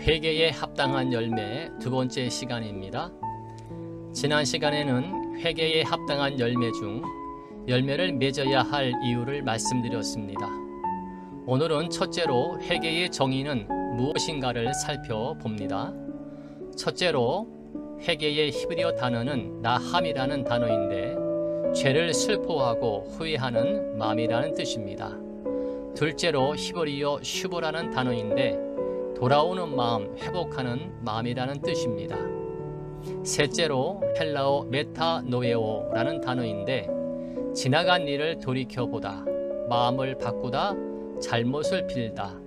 회개에 합당한 열매 두 번째 시간입니다. 지난 시간에는 회개에 합당한 열매 중 열매를 맺어야 할 이유를 말씀드렸습니다. 오늘은 첫째로 회개의 정의는 무엇인가를 살펴봅니다. 첫째로 회개의 히브리어 단어는 나함이라는 단어인데 죄를 슬퍼하고 후회하는 마음이라는 뜻입니다. 둘째로 히브리어 슈브라는 단어인데 돌아오는 마음, 회복하는 마음이라는 뜻입니다. 셋째로 헬라어 메타노에오라는 단어인데 지나간 일을 돌이켜보다, 마음을 바꾸다, 잘못을 빌다,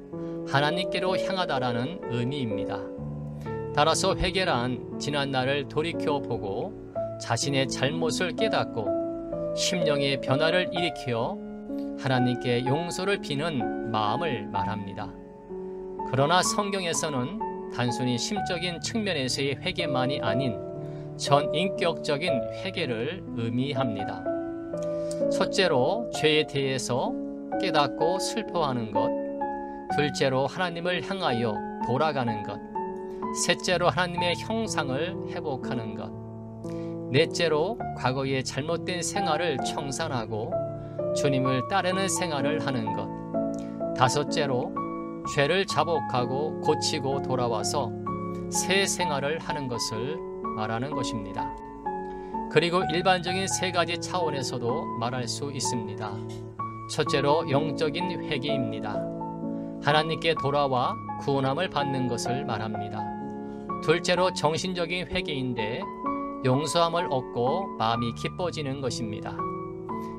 하나님께로 향하다라는 의미입니다. 따라서 회개란 지난 날을 돌이켜보고 자신의 잘못을 깨닫고 심령의 변화를 일으켜 하나님께 용서를 비는 마음을 말합니다. 그러나 성경에서는 단순히 심적인 측면에서의 회개만이 아닌 전인격적인 회개를 의미합니다. 첫째로 죄에 대해서 깨닫고 슬퍼하는 것, 둘째로 하나님을 향하여 돌아가는 것, 셋째로 하나님의 형상을 회복하는 것, 넷째로 과거의 잘못된 생활을 청산하고 주님을 따르는 생활을 하는 것, 다섯째로 죄를 자복하고 고치고 돌아와서 새 생활을 하는 것을 말하는 것입니다. 그리고 일반적인 세 가지 차원에서도 말할 수 있습니다. 첫째로 영적인 회개입니다. 하나님께 돌아와 구원함을 받는 것을 말합니다. 둘째로 정신적인 회개인데 용서함을 얻고 마음이 기뻐지는 것입니다.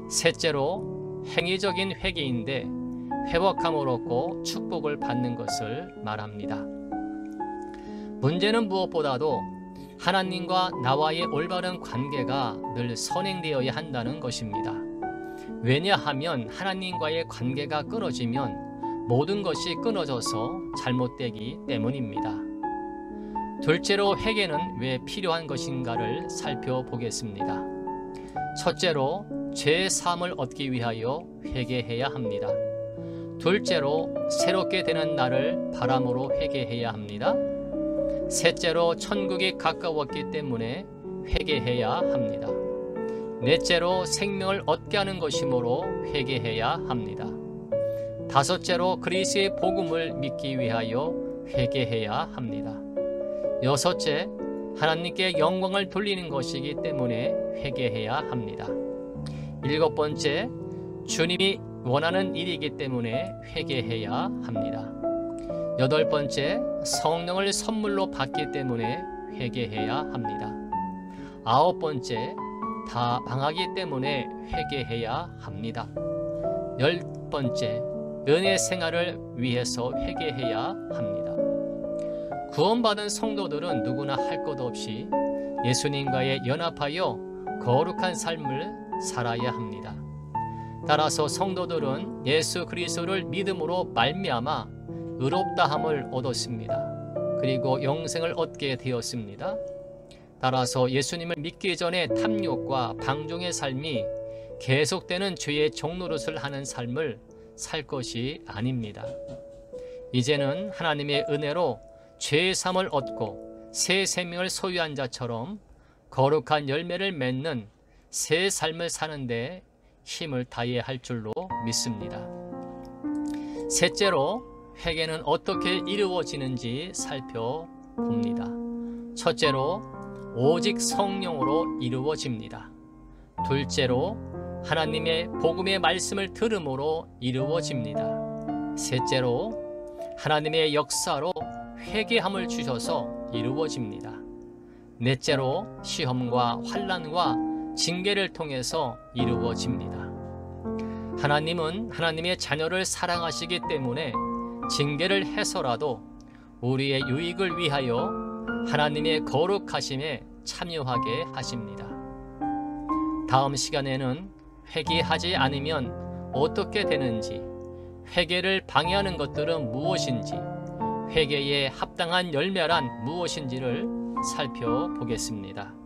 셋째로 행위적인 회개인데 회복함을 얻고 축복을 받는 것을 말합니다. 문제는 무엇보다도 하나님과 나와의 올바른 관계가 늘 선행되어야 한다는 것입니다. 왜냐하면 하나님과의 관계가 끊어지면 모든 것이 끊어져서 잘못되기 때문입니다. 둘째로 회개는 왜 필요한 것인가를 살펴보겠습니다. 첫째로 죄의 사함을 얻기 위하여 회개해야 합니다. 둘째로 새롭게 되는 날을 바람으로 회개해야 합니다. 셋째로 천국이 가까웠기 때문에 회개해야 합니다. 넷째로 생명을 얻게 하는 것이므로 회개해야 합니다. 다섯째로 그리스도의 복음을 믿기 위하여 회개해야 합니다. 여섯째, 하나님께 영광을 돌리는 것이기 때문에 회개해야 합니다. 일곱 번째, 주님이 원하는 일이기 때문에 회개해야 합니다. 여덟 번째, 성령을 선물로 받기 때문에 회개해야 합니다. 아홉 번째, 다 망하기 때문에 회개해야 합니다. 열 번째, 은혜 생활을 위해서 회개해야 합니다. 구원받은 성도들은 누구나 할 것 없이 예수님과의 연합하여 거룩한 삶을 살아야 합니다. 따라서 성도들은 예수 그리스도를 믿음으로 말미암아 의롭다함을 얻었습니다. 그리고 영생을 얻게 되었습니다. 따라서 예수님을 믿기 전에 탐욕과 방종의 삶이 계속되는 죄의 종노릇을 하는 삶을 살 것이 아닙니다. 이제는 하나님의 은혜로 죄의 삶을 얻고 새 생명을 소유한 자처럼 거룩한 열매를 맺는 새 삶을 사는데 힘을 다해야 할 줄로 믿습니다. 셋째로 회개는 어떻게 이루어지는지 살펴봅니다. 첫째로 오직 성령으로 이루어집니다. 둘째로 하나님의 복음의 말씀을 들음으로 이루어집니다. 셋째로 하나님의 역사로 회개함을 주셔서 이루어집니다. 넷째로 시험과 환난과 징계를 통해서 이루어집니다. 하나님은 하나님의 자녀를 사랑하시기 때문에 징계를 해서라도 우리의 유익을 위하여 하나님의 거룩하심에 참여하게 하십니다. 다음 시간에는 회개하지 않으면 어떻게 되는지, 회개를 방해하는 것들은 무엇인지, 회개에 합당한 열매란 무엇인지를 살펴보겠습니다.